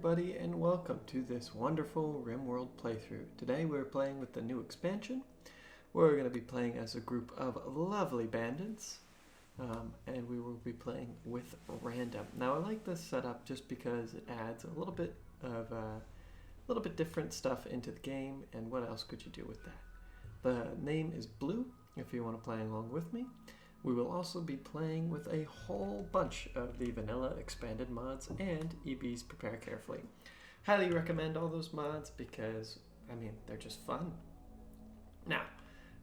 everybody, and welcome to this wonderful Rimworld playthrough. Today we're playing with the new expansion. We're going to be playing as a group of lovely bandits, and we will be playing with random. Now I like this setup just because it adds a little bit different stuff into the game, and what else could you do with that? The name is Blue, if you want to play along with me. We will also be playing with a whole bunch of the vanilla expanded mods and EB's Prepare Carefully. Highly recommend all those mods because, they're just fun. Now,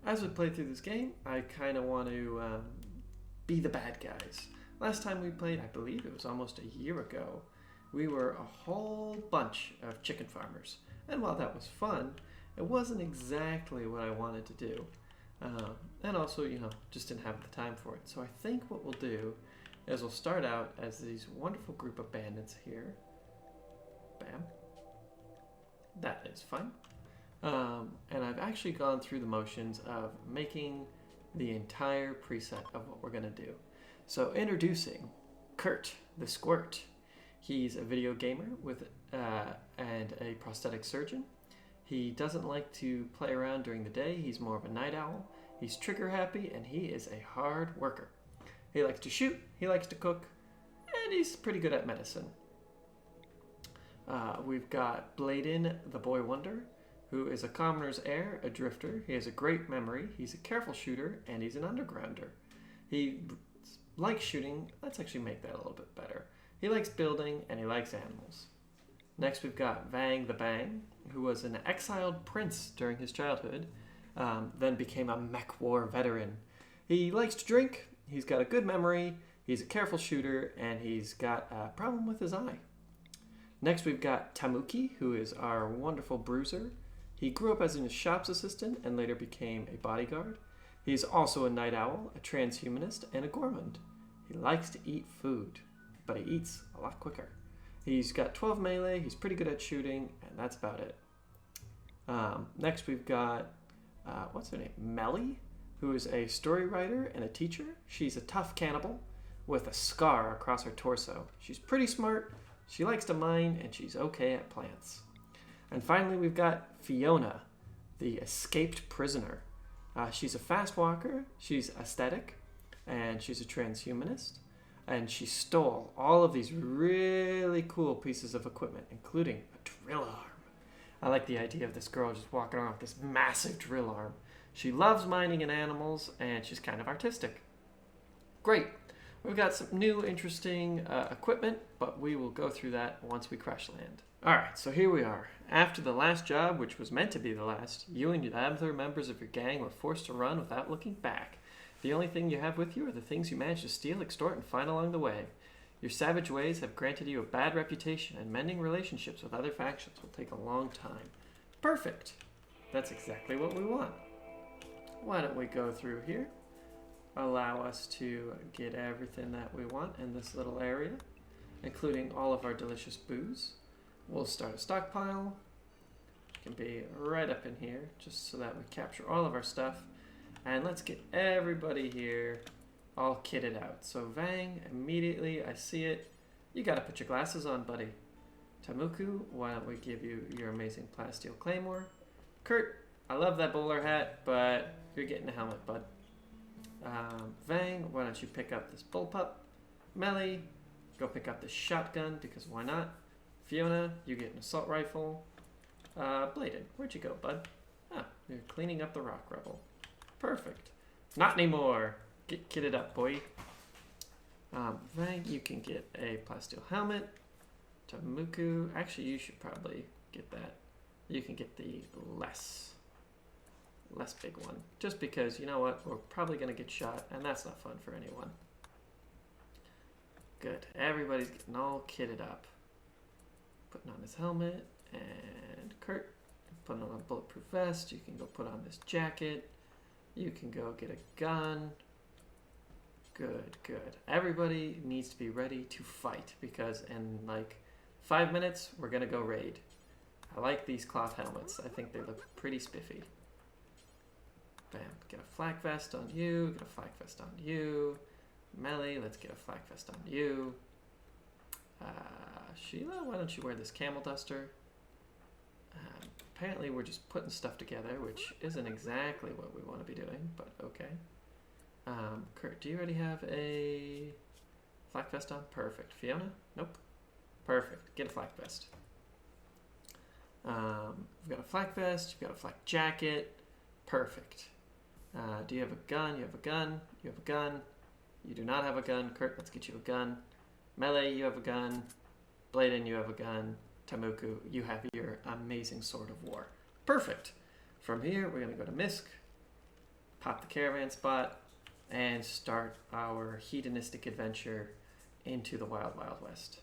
as we play through this game, I kind of want to be the bad guys. Last time we played, I believe it was almost a year ago, we were a whole bunch of chicken farmers. And while that was fun, it wasn't exactly what I wanted to do. And also, just didn't have the time for it. So I think what we'll do is we'll start out as these wonderful group of bandits here. Bam. That is fun. And I've actually gone through the motions of making the entire preset of what we're going to do. So introducing Kurt the Squirt. He's a video gamer with and a prosthetic surgeon. He doesn't like to play around during the day. He's more of a night owl. He's trigger happy, and he is a hard worker. He likes to shoot, he likes to cook, and he's pretty good at medicine. We've got Bladen, the boy wonder, who is a commoner's heir, a drifter. He has a great memory. He's a careful shooter, and he's an undergrounder. He likes shooting. Let's actually make that a little bit better. He likes building, and he likes animals. Next, we've got Vang the Bang, who was an exiled prince during his childhood, then became a mech war veteran. He likes to drink, he's got a good memory, he's a careful shooter, and he's got a problem with his eye. Next, we've got Tamuki, who is our wonderful bruiser. He grew up as a shop's assistant and later became a bodyguard. He's also a night owl, a transhumanist, and a gourmand. He likes to eat food, but he eats a lot quicker. He's got 12 melee, he's pretty good at shooting, and that's about it. Next we've got, what's her name? Melly, who is a story writer and a teacher. She's a tough cannibal with a scar across her torso. She's pretty smart, she likes to mine, and she's okay at plants. And finally we've got Fiona, the escaped prisoner. She's a fast walker, she's aesthetic, and she's a transhumanist. And she stole all of these really cool pieces of equipment, including a drill arm. I like the idea of this girl just walking around with this massive drill arm. She loves mining and animals, and she's kind of artistic. Great. We've got some new interesting equipment, but we will go through that once we crash land. Alright, so here we are. After the last job, which was meant to be the last, you and the other members of your gang were forced to run without looking back. The only thing you have with you are the things you managed to steal, extort, and find along the way. Your savage ways have granted you a bad reputation, and mending relationships with other factions will take a long time. Perfect! That's exactly what we want. Why don't we go through here? Allow us to get everything that we want in this little area, including all of our delicious booze. We'll start a stockpile. It can be right up in here, just so that we capture all of our stuff. And let's get everybody here all kitted out. So Vang, immediately I see it. You gotta put your glasses on, buddy. Tamuku, why don't we give you your amazing plasteel claymore. Kurt, I love that bowler hat, but you're getting a helmet, bud. Vang, why don't you pick up this bullpup. Melly, go pick up this shotgun, because why not? Fiona, you get an assault rifle. Bladen, where'd you go, bud? Ah, you're cleaning up the rock rubble. Perfect. Not anymore. Get kitted up, boy. Vang, you can get a plasteel helmet. Tamuku, actually you should probably get that. You can get the less big one. Just because, you know what, we're probably going to get shot, and that's not fun for anyone. Good. Everybody's getting all kitted up. Putting on his helmet, and Kurt, putting on a bulletproof vest. You can go put on this jacket. You can go get a gun. Good, good. Everybody needs to be ready to fight because in like 5 minutes, we're going to go raid. I like these cloth helmets. I think they look pretty spiffy. Bam. Get a flak vest on you. Get a flak vest on you. Melee, let's get a flak vest on you. Sheila, why don't you wear this camel duster? Apparently we're just putting stuff together, which isn't exactly what we want to be doing, but okay. Kurt, do you already have a flak vest on? Perfect. Fiona? Nope. Perfect. Get a flak vest. We've got a flak vest. You've got a flak jacket. Perfect. Do you have a gun? You have a gun. You have a gun. You do not have a gun. Kurt, let's get you a gun. Melee, you have a gun. Bladen, you have a gun. Tamuku, you have your amazing sword of war. Perfect. From here, we're going to go to Misk, pop the caravan spot, and start our hedonistic adventure into the Wild Wild West.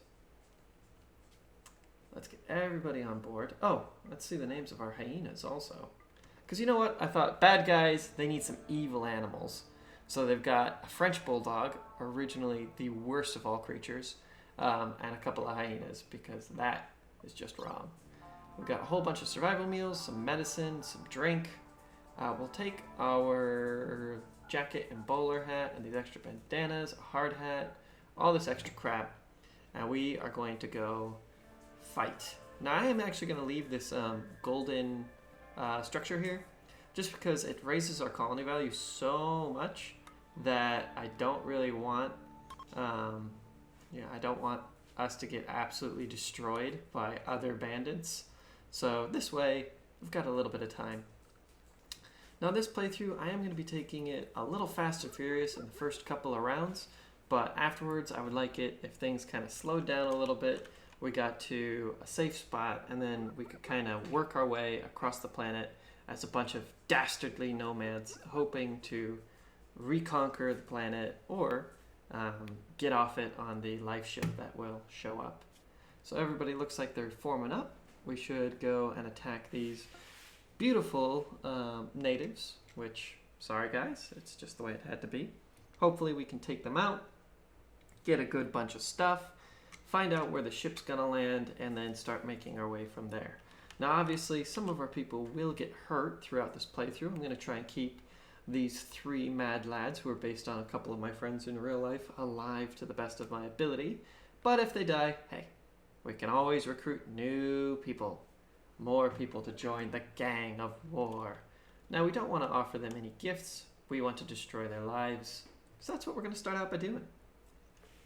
Let's get everybody on board. Oh, let's see the names of our hyenas also. Because you know what? I thought bad guys, they need some evil animals. So they've got a French bulldog, originally the worst of all creatures, and a couple of hyenas, because that is just wrong. We've got a whole bunch of survival meals, some medicine, some drink. We'll take our jacket and bowler hat and these extra bandanas, a hard hat, all this extra crap, and we are going to go fight. Now I am actually going to leave this golden structure here just because it raises our colony value so much that I don't really want I don't want us to get absolutely destroyed by other bandits. So this way, we've got a little bit of time. Now this playthrough, I am going to be taking it a little fast and furious in the first couple of rounds, but afterwards I would like it if things kind of slowed down a little bit, we got to a safe spot, and then we could kind of work our way across the planet as a bunch of dastardly nomads hoping to reconquer the planet or get off it on the life ship that will show up. So everybody looks like they're forming up. We should go and attack these beautiful natives, which, sorry guys, it's just the way it had to be. Hopefully we can take them out, get a good bunch of stuff, find out where the ship's gonna land, and then start making our way from there. Now obviously some of our people will get hurt throughout this playthrough. I'm gonna try and keep these 3 mad lads, who are based on a couple of my friends in real life, alive to the best of my ability. But if they die, hey, we can always recruit new people. More people to join the gang of war. Now we don't want to offer them any gifts. We want to destroy their lives. So that's what we're going to start out by doing.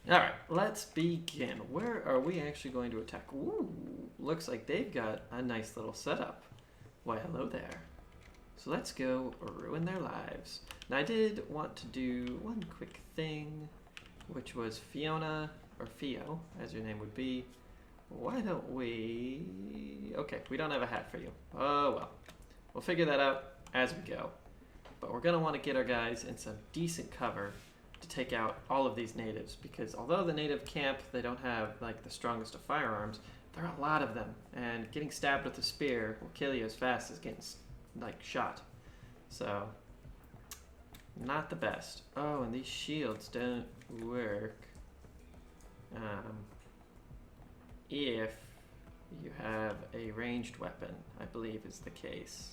Alright, let's begin. Where are we actually going to attack? Ooh, looks like they've got a nice little setup. Why, hello there. So let's go ruin their lives. Now I did want to do one quick thing, which was Fiona, or Fio, as your name would be. Why don't we... Okay, we don't have a hat for you. Oh well. We'll figure that out as we go. But we're going to want to get our guys in some decent cover to take out all of these natives, because although the native camp, they don't have like the strongest of firearms, there are a lot of them, and getting stabbed with a spear will kill you as fast as getting like shot. So not the best. Oh, and these shields don't work if you have a ranged weapon, I believe is the case.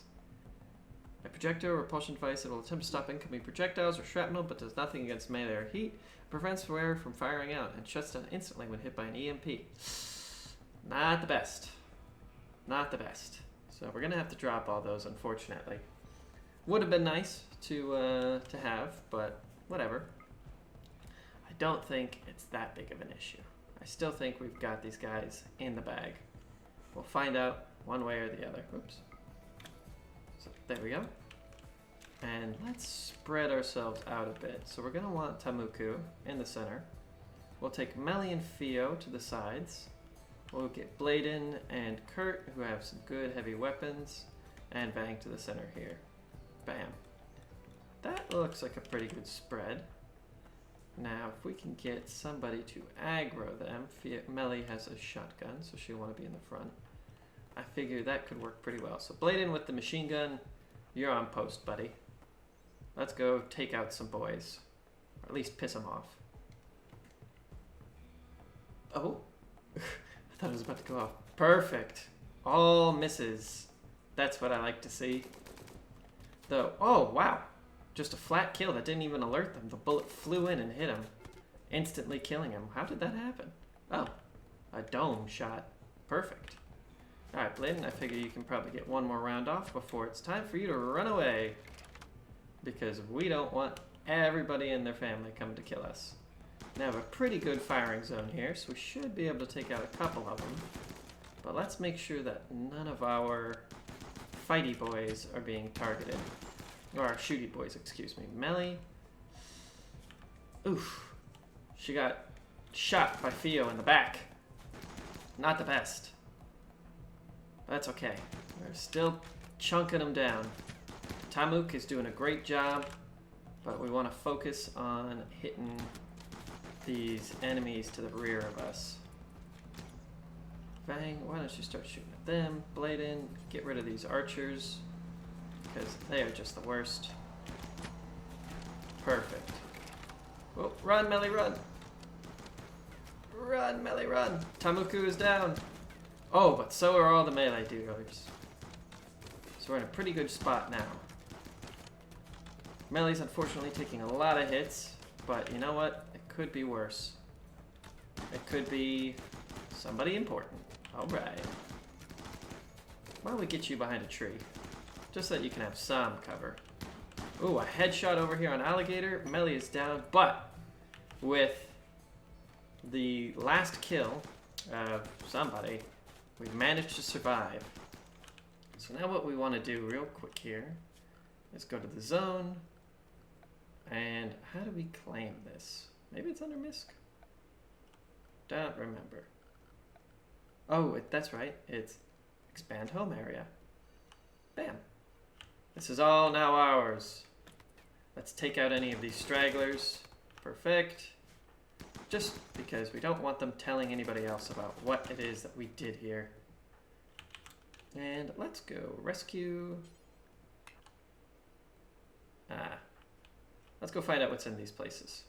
A projectile or repulsion device that will attempt to stop incoming projectiles or shrapnel but does nothing against melee or heat, prevents wearer from firing out, and shuts down instantly when hit by an EMP. Not the best. Not the best. So we're gonna have to drop all those, unfortunately. Would have been nice to have, but whatever. I don't think it's that big of an issue. I still think we've got these guys in the bag. We'll find out one way or the other. Oops. So there we go. And let's spread ourselves out a bit. So we're gonna want Tamuku in the center. We'll take Melly and Fio to the sides. We'll get Bladen and Kurt, who have some good heavy weapons, and Bang to the center here. Bam. That looks like a pretty good spread. Now, if we can get somebody to aggro them, Melly has a shotgun, so she'll want to be in the front. I figure that could work pretty well. So Bladen with the machine gun, you're on post, buddy. Let's go take out some boys, or at least piss them off. Oh. I thought it was about to go off. Perfect. All misses. That's what I like to see. Though, oh, wow. Just a flat kill that didn't even alert them. The bullet flew in and hit him, instantly killing him. How did that happen? Oh, A dome shot. Perfect. Alright, Bladen, I figure you can probably get one more round off before it's time for you to run away. Because we don't want everybody and their family coming to kill us. Now, we have a pretty good firing zone here, so we should be able to take out a couple of them. But let's make sure that none of our fighty boys are being targeted. Or our shooty boys, excuse me. Melly. Oof. She got shot by Theo in the back. Not the best. That's okay. We're still chunking them down. Tamuk is doing a great job, but we want to focus on hitting these enemies to the rear of us. Fang, why don't you start shooting at them? Bladen, get rid of these archers, because they are just the worst. Perfect. Oh, run, Melly, run! Run, Melly, run! Tamuku is down. Oh, but so are all the melee dealers. So we're in a pretty good spot now. Melly's unfortunately taking a lot of hits, but you know what? It could be worse. It could be somebody important. Alright. Why don't we get you behind a tree? Just so that you can have some cover. Ooh, a headshot over here on Alligator. Melly is down, but with the last kill of somebody, we've managed to survive. So now what we want to do real quick here is go to the zone. And how do we claim this? Maybe it's under MISC? Don't remember. Oh, that's right. It's expand home area. Bam. This is all now ours. Let's take out any of these stragglers. Perfect. Just because we don't want them telling anybody else about what it is that we did here. And let's go rescue. Let's go find out what's in these places.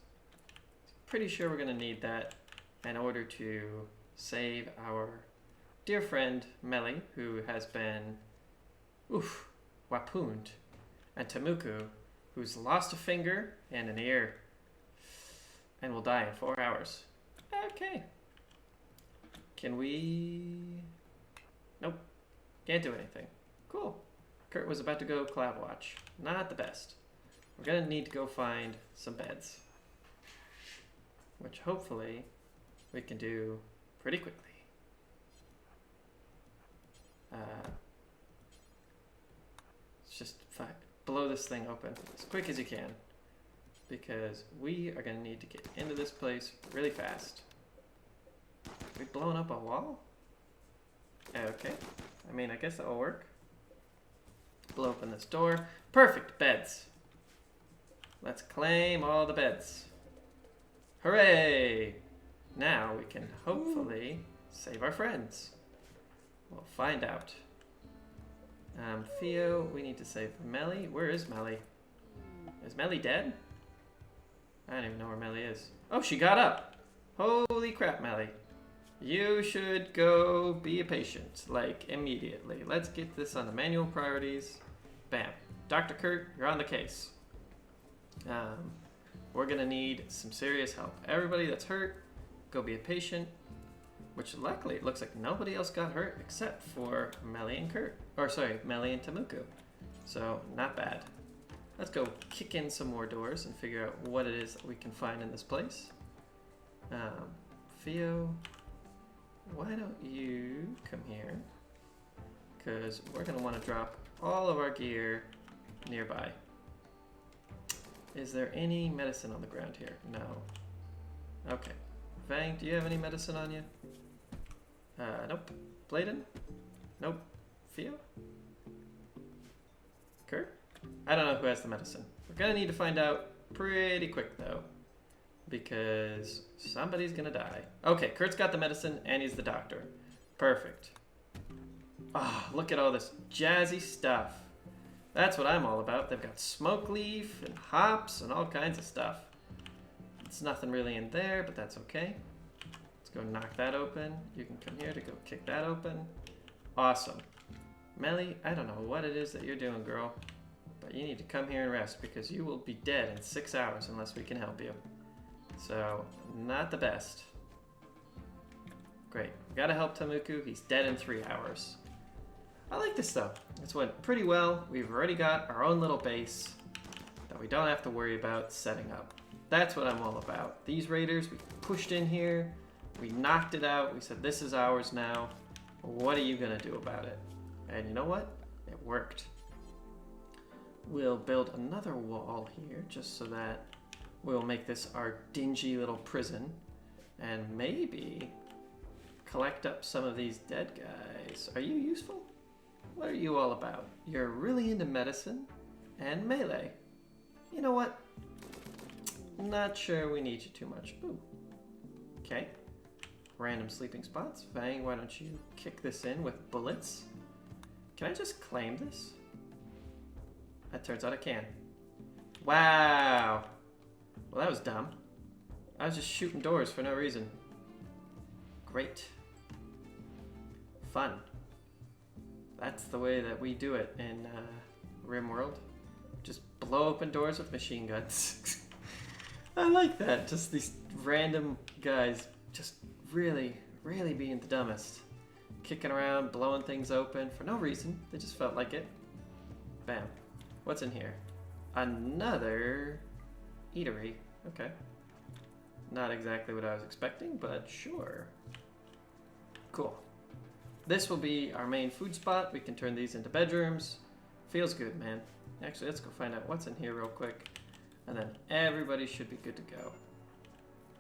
Pretty sure we're going to need that in order to save our dear friend Melly, who has been wapooned, and Tamuku, who's lost a finger and an ear and will die in 4 hours. Okay. Can we... Nope. Can't do anything. Cool. Kurt was about to go cloud watch. Not the best. We're going to need to go find some beds, which hopefully we can do pretty quickly. Let's just blow this thing open as quick as you can, because we are going to need to get into this place really fast. Are we blowing up a wall? Okay. I mean, I guess that'll work. Blow open this door. Perfect. Beds. Let's claim all the beds. Hooray! Now we can hopefully save our friends. We'll find out. Theo, we need to save Melly. Where is Melly? Is Melly dead? I don't even know where Melly is. Oh, she got up. Holy crap, Melly. You should go be a patient, like, immediately. Let's get this on the manual priorities. Bam. Dr. Kurt, you're on the case. We're gonna need some serious help. Everybody that's hurt, go be a patient. Which luckily, it looks like nobody else got hurt except for Melly and Kurt. Or sorry, Melly and Tamuku. So, not bad. Let's go kick in some more doors and figure out what it is that we can find in this place. Theo, why don't you come here? Because we're gonna want to drop all of our gear nearby. Is there any medicine on the ground here? No. Okay. Fang, do you have any medicine on you? Nope. Bladen? Nope. Theo? Kurt? I don't know who has the medicine. We're gonna need to find out pretty quick though, because somebody's gonna die. Okay, Kurt's got the medicine and he's the doctor. Perfect. Ah, look at all this jazzy stuff. That's what I'm all about. They've got smoke leaf and hops and all kinds of stuff. There's nothing really in there, but that's okay. Let's go knock that open. You can come here to go kick that open. Awesome. Melly, I don't know what it is that you're doing, girl, but you need to come here and rest because you will be dead in 6 hours unless we can help you. So, not the best. Great. We gotta help Tamuku. He's dead in 3 hours. I like this though. This went pretty well. We've already got our own little base that we don't have to worry about setting up. That's what I'm all about. These raiders, we pushed in here. We knocked it out. We said, this is ours now. What are you gonna do about it? And you know what? It worked. We'll build another wall here just so that we'll make this our dingy little prison. And maybe collect up some of these dead guys. Are you useful? What are you all about? You're really into medicine and melee. You know what? Not sure we need you too much. Ooh. Okay. Random sleeping spots. Fang, why don't you kick this in with bullets? Can I just claim this? That turns out I can. Wow. Well, that was dumb. I was just shooting doors for no reason. Great. Fun. That's the way that we do it in Rimworld. Just blow open doors with machine guns. I like that. Just these random guys just really, really being the dumbest. Kicking around, blowing things open for no reason. They just felt like it. Bam. What's in here? Another eatery. Okay. Not exactly what I was expecting, but sure. Cool. This will be our main food spot. We can turn these into bedrooms. Feels good, man. Actually, let's go find out what's in here real quick. And then everybody should be good to go.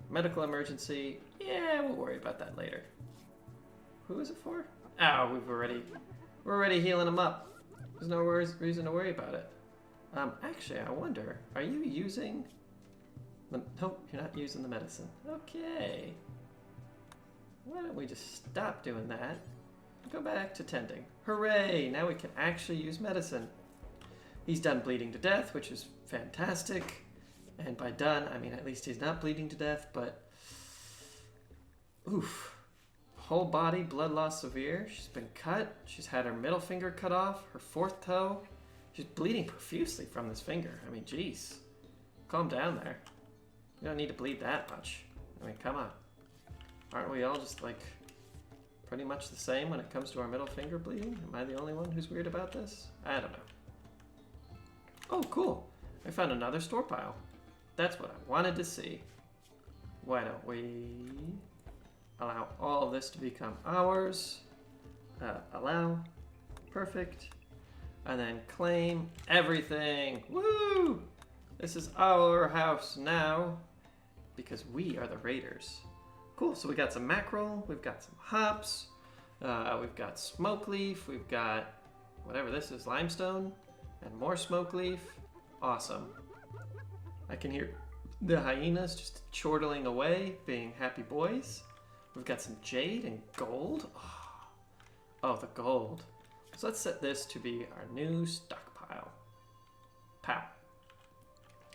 Medical emergency. Yeah, we'll worry about that later. Who is it for? Oh, we're already healing them up. There's no reason to worry about it. Actually, I wonder, are you using the... Nope, you're not using the medicine. Okay. Why don't we just stop doing that? Go back to tending. Hooray! Now we can actually use medicine. He's done bleeding to death, which is fantastic. And by done, I mean at least he's not bleeding to death, but... Oof. Whole body, blood loss severe. She's been cut. She's had her middle finger cut off, her 4th toe. She's bleeding profusely from this finger. I mean, jeez. Calm down there. You don't need to bleed that much. I mean, come on. Aren't we all just like... pretty much the same when it comes to our middle finger bleeding? Am I the only one who's weird about this? I don't know. Oh, cool. I found another store pile. That's what I wanted to see. Why don't we allow all of this to become ours? Allow. Perfect. And then claim everything. Woo! This is our house now because we are the raiders. Cool, so we got some mackerel, we've got some hops, we've got smoke leaf, we've got whatever this is, limestone, and more smoke leaf. Awesome. I can hear the hyenas just chortling away, being happy boys. We've got some jade and gold. Oh, the gold. So let's set this to be our new stockpile. Pow.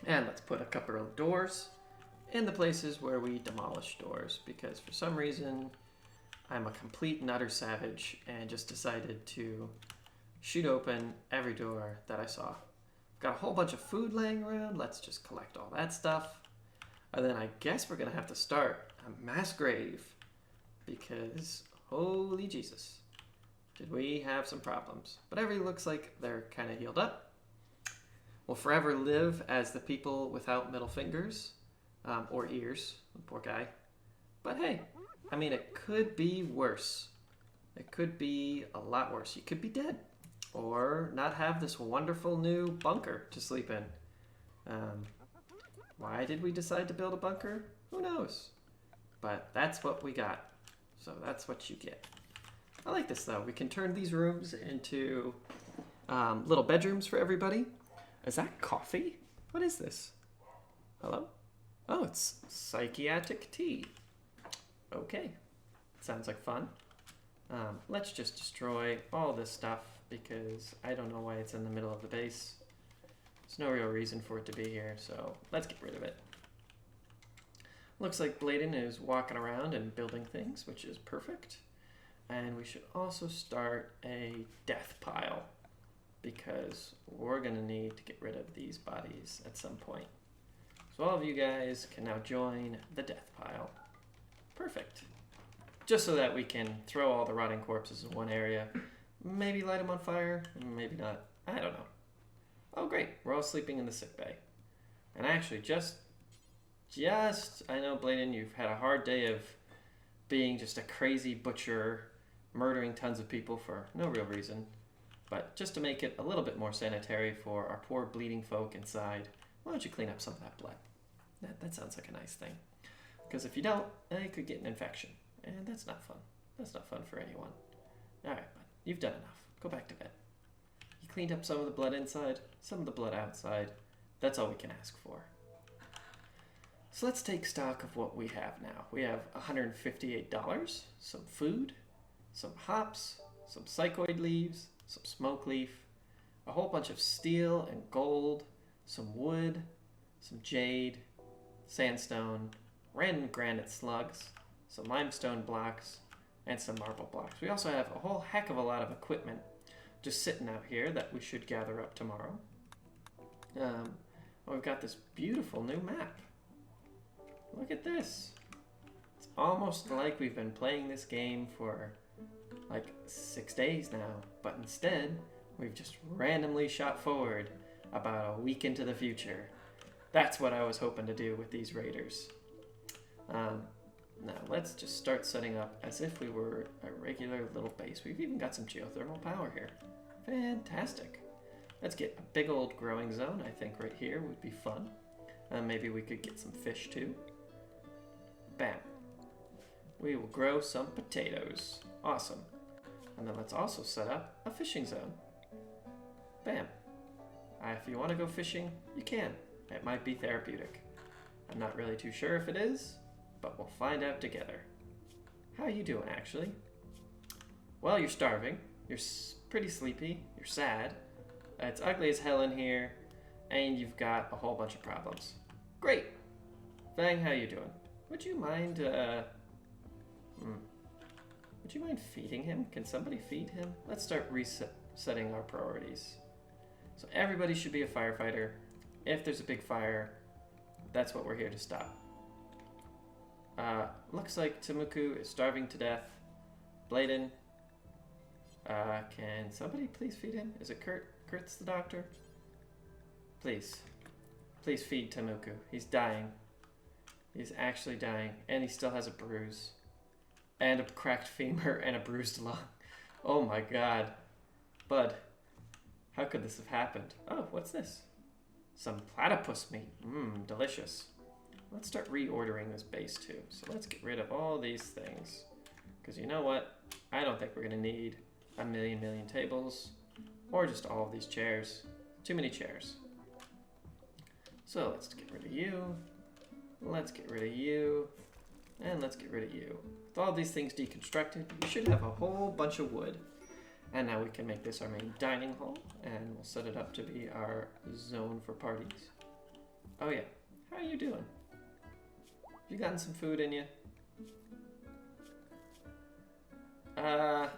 And let's put a couple of doors in the places where we demolish doors, because for some reason I'm a complete and utter savage and just decided to shoot open every door that I saw. I've got a whole bunch of food laying around. Let's just collect all that stuff. And then I guess we're gonna have to start a mass grave, because holy Jesus, did we have some problems. But everything looks like they're kind of healed up. We'll forever live as the people without middle fingers. Or ears, poor guy. But hey, I mean, it could be worse. It could be a lot worse. You could be dead, or not have this wonderful new bunker to sleep in. Why did we decide to build a bunker? Who knows? But that's what we got. So that's what you get. I like this though. We can turn these rooms into little bedrooms for everybody. Is that coffee? What is this? Hello? Oh, it's psychiatric tea. Okay, sounds like fun. Let's just destroy all this stuff because I don't know why it's in the middle of the base. There's no real reason for it to be here, so let's get rid of it. Looks like Bladen is walking around and building things, which is perfect. And we should also start a death pile because we're gonna need to get rid of these bodies at some point. So all of you guys can now join the death pile. Perfect. just so that we can throw all the rotting corpses in one area. Maybe light them on fire, maybe not. I don't know. Oh, great. We're all sleeping in the sick bay. And actually, I know, Bladen, you've had a hard day of being just a crazy butcher, murdering tons of people for no real reason. But just to make it a little bit more sanitary for our poor bleeding folk inside, why don't you clean up some of that blood? That sounds like a nice thing. Because if you don't, you could get an infection. And that's not fun. That's not fun for anyone. Alright, but you've done enough. Go back to bed. You cleaned up some of the blood inside, some of the blood outside. That's all we can ask for. So let's take stock of what we have now. We have $158, some food, some hops, some psychoid leaves, some smoke leaf, a whole bunch of steel and gold, some wood, some jade, sandstone, random granite slugs, some limestone blocks, and some marble blocks. We also have a whole heck of a lot of equipment just sitting out here that we should gather up tomorrow. We've got this beautiful new map. Look at this. It's almost like we've been playing this game for like 6 days now, but instead we've just randomly shot forward about a week into the future. That's what I was hoping to do with these raiders. Now let's just start setting up as if we were a regular little base. We've even got some geothermal power here. Fantastic. Let's get a big old growing zone. I think right here would be fun. Maybe we could get some fish too. Bam. We will grow some potatoes. Awesome. And then let's also set up a fishing zone. Bam. If you want to go fishing, you can. It might be therapeutic. I'm not really too sure if it is, but we'll find out together. How are you doing, actually? Well, you're starving. You're pretty sleepy. You're sad. It's ugly as hell in here, and you've got a whole bunch of problems. Great. Fang, how you doing? Would you mind, would you mind feeding him? Can somebody feed him? Let's start resetting our priorities. So everybody should be a firefighter. If there's a big fire, that's what we're here to stop. Looks like Temuku is starving to death. Bladen, can somebody please feed him? Is it Kurt? Kurt's the doctor? Please. Please feed Temuku. He's dying. He's actually dying. And he still has a bruise. And a cracked femur and a bruised lung. Oh my god. Bud, how could this have happened? Oh, what's this? Some platypus meat. Mmm, delicious. Let's start reordering this base too. So let's get rid of all these things. Because you know what? I don't think we're going to need a million tables. Or just all of these chairs. Too many chairs. So let's get rid of you. Let's get rid of you. And let's get rid of you. With all these things deconstructed, we should have a whole bunch of wood. And now we can make this our main dining hall. And we'll set it up to be our zone for parties. Oh yeah. How are you doing? You gotten some food in you? I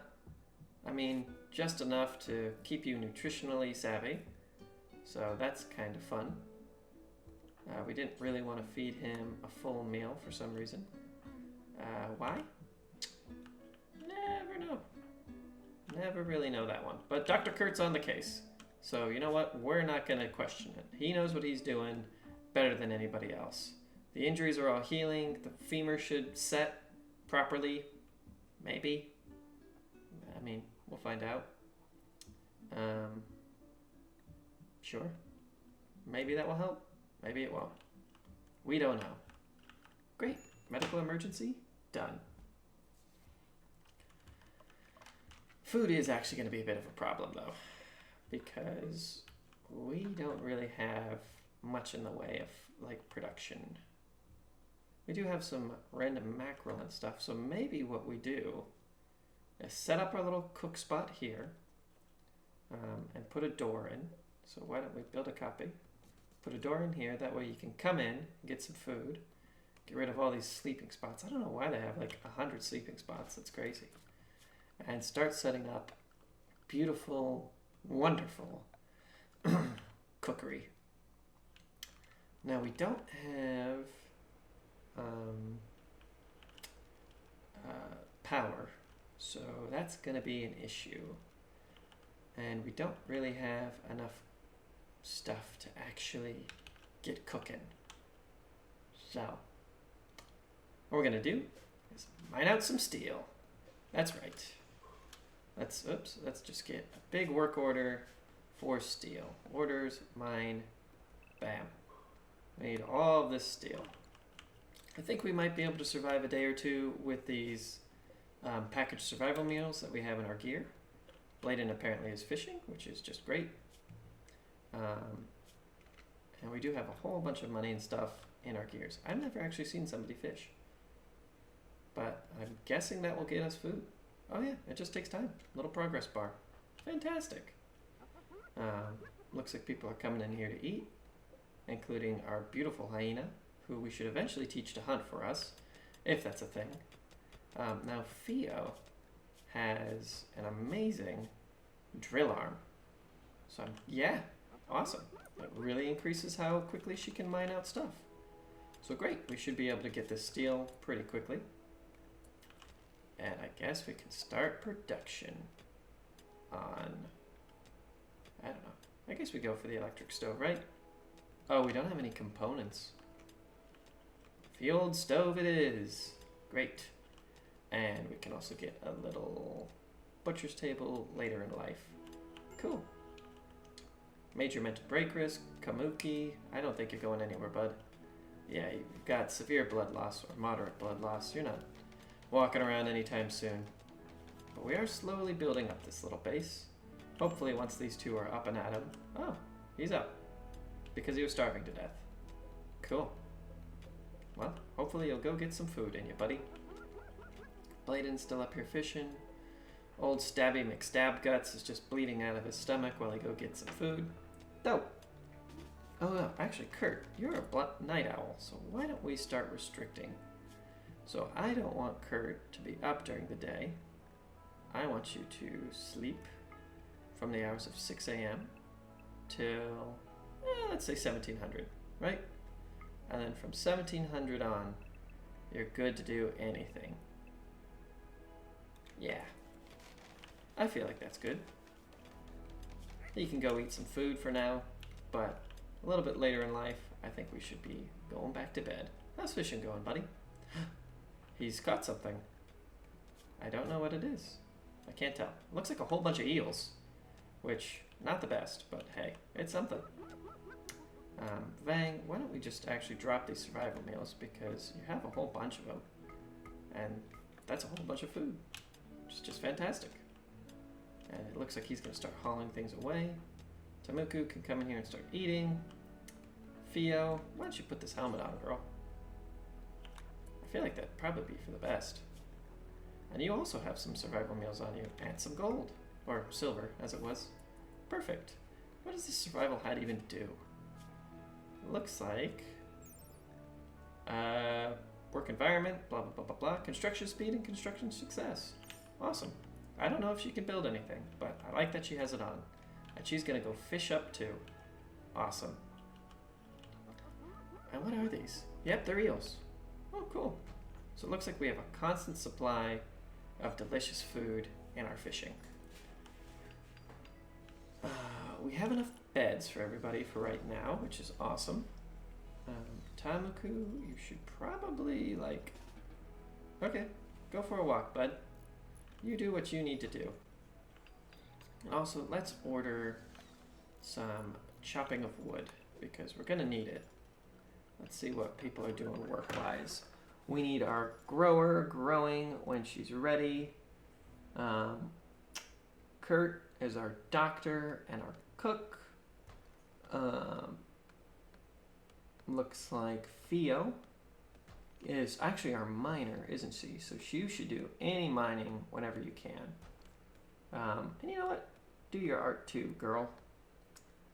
mean, just enough to keep you nutritionally savvy. So that's kind of fun. We didn't really want to feed him a full meal for some reason. Why? Never know. Never really know that one. But Dr. Kurt's on the case. So you know what? We're not going to question it. He knows what he's doing better than anybody else. The injuries are all healing. The femur should set properly. Maybe. I mean, we'll find out. Sure. Maybe that will help. Maybe it won't. We don't know. Great. Medical emergency? Done. Food is actually going to be a bit of a problem, though, because we don't really have much in the way of, like, production. We do have some random mackerel and stuff, so maybe what we do is set up our little cook spot here and put a door in. So why don't we build a copy? Put a door in here, that way you can come in, get some food, get rid of all these sleeping spots. I don't know why they have like 100 sleeping spots, that's crazy. And start setting up beautiful, wonderful cookery. Now we don't have power. So that's going to be an issue. And we don't really have enough stuff to actually get cooking. So what we're going to do is mine out some steel. That's right. Let's just get a big work order for steel. Orders, mine, bam. We need all of this steel. I think we might be able to survive a day or two with these packaged survival meals that we have in our gear. Bladen apparently is fishing, which is just great. And we do have a whole bunch of money and stuff in our gears. I've never actually seen somebody fish. But I'm guessing that will get us food. Oh yeah, it just takes time. Little progress bar. Fantastic. Looks like people are coming in here to eat, including our beautiful hyena, who we should eventually teach to hunt for us, if that's a thing. Now Theo has an amazing drill arm. So yeah, awesome. It really increases how quickly she can mine out stuff. So great, we should be able to get this steel pretty quickly. And I guess we can start production on, I don't know, I guess we go for the electric stove, right? Oh, we don't have any components. Fueled stove it is. Great. And we can also get a little butcher's table later in life. Cool. Major mental break risk, Kamuki. I don't think you're going anywhere, bud. Yeah, you've got severe blood loss or moderate blood loss. You're not walking around anytime soon. But we are slowly building up this little base. Hopefully once these two are up and at him. Oh, he's up. Because he was starving to death. Cool. Well, hopefully you'll go get some food in you, buddy. Bladen's still up here fishing. Old Stabby McStabguts is just bleeding out of his stomach while he go get some food. Dope. Oh, no, actually, Kurt, you're a night owl, so why don't we start restricting? So I don't want Kurt to be up during the day. I want you to sleep from the hours of 6 a.m. till, let's say 1700, right? And then from 1700 on, you're good to do anything. Yeah. I feel like that's good. You can go eat some food for now, but a little bit later in life, I think we should be going back to bed. How's fishing going, buddy? He's caught something. I don't know what it is. I can't tell. It looks like a whole bunch of eels, which, not the best, but hey, it's something. Vang, why don't we just actually drop these survival meals, because you have a whole bunch of them, and that's a whole bunch of food. It's just fantastic. And it looks like he's going to start hauling things away. Tamuku can come in here and start eating. Theo, why don't you put this helmet on, girl? I feel like that'd probably be for the best. And you also have some survival meals on you, and some gold. Or silver, as it was. Perfect. What does this survival hat even do? It looks like... work environment, blah, blah, blah, blah, blah. Construction speed and construction success. Awesome. I don't know if she can build anything, but I like that she has it on. And she's going to go fish up too. Awesome. And what are these? Yep, they're eels. Oh, cool. So it looks like we have a constant supply of delicious food in our fishing. We have enough beds for everybody for right now, which is awesome. Tamuku, you should probably, okay, go for a walk, bud. You do what you need to do. Also, let's order some chopping of wood, because we're going to need it. Let's see what people are doing work-wise. We need our grower growing when she's ready. Kurt is our doctor and our cook. Looks like Theo is actually our miner, isn't she? So you should do any mining whenever you can. And you know what? Do your art too, girl.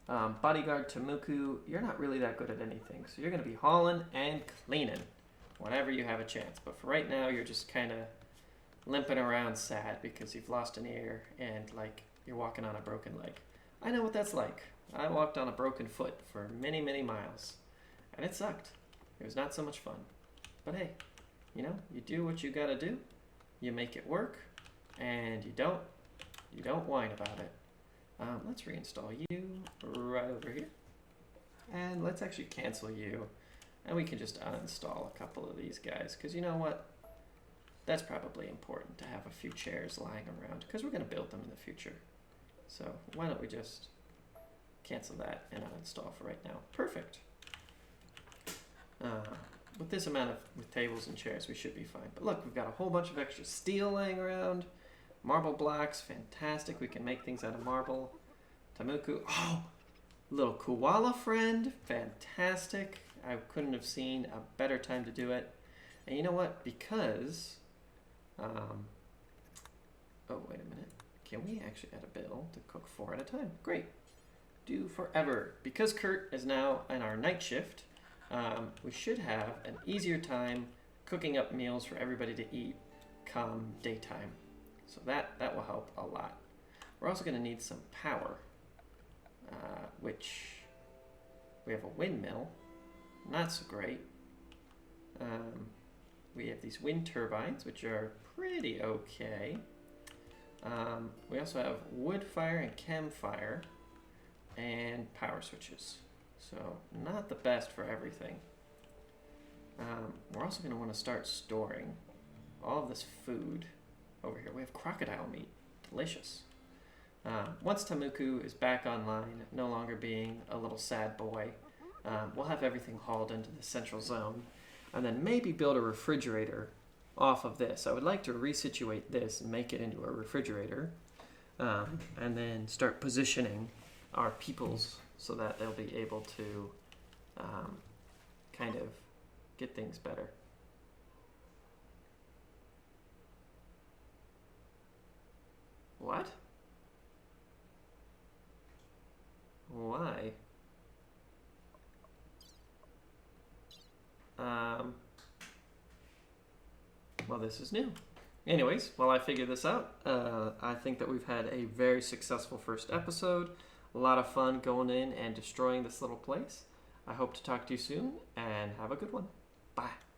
Bodyguard Tamuku, you're not really that good at anything, so you're going to be hauling and cleaning whenever you have a chance. But for right now, you're just kind of limping around sad because you've lost an ear and you're walking on a broken leg. I know what that's like. I walked on a broken foot for many, many miles, and it sucked. It was not so much fun. But hey, you do what you gotta do, you make it work, and you don't whine about it. Let's reinstall you right over here. And let's actually cancel you. And we can just uninstall a couple of these guys, because you know what? That's probably important to have a few chairs lying around, because we're going to build them in the future. So why don't we just cancel that and uninstall for right now. Perfect. With this amount with tables and chairs, we should be fine. But look, we've got a whole bunch of extra steel laying around. Marble blocks, fantastic. We can make things out of marble. Tamuku, oh, little koala friend, fantastic. I couldn't have seen a better time to do it. And you know what? Because, oh, wait a minute. Can we actually add a bill to cook 4 at a time? Great. Do forever. Because Kurt is now in our night shift, we should have an easier time cooking up meals for everybody to eat come daytime. So that will help a lot. We're also going to need some power, which we have a windmill. Not so great. We have these wind turbines, which are pretty okay. We also have wood fire and chem fire and power switches. So not the best for everything. We're also going to want to start storing all of this food over here. We have crocodile meat. Delicious. Once Tamuku is back online, no longer being a little sad boy, we'll have everything hauled into the central zone, and then maybe build a refrigerator off of this. I would like to resituate this and make it into a refrigerator, and then start positioning our peoples so that they'll be able to kind of get things better. What? Why? Well, this is new. Anyways, while I figure this out, I think that we've had a very successful first episode. A lot of fun going in and destroying this little place. I hope to talk to you soon, and have a good one. Bye.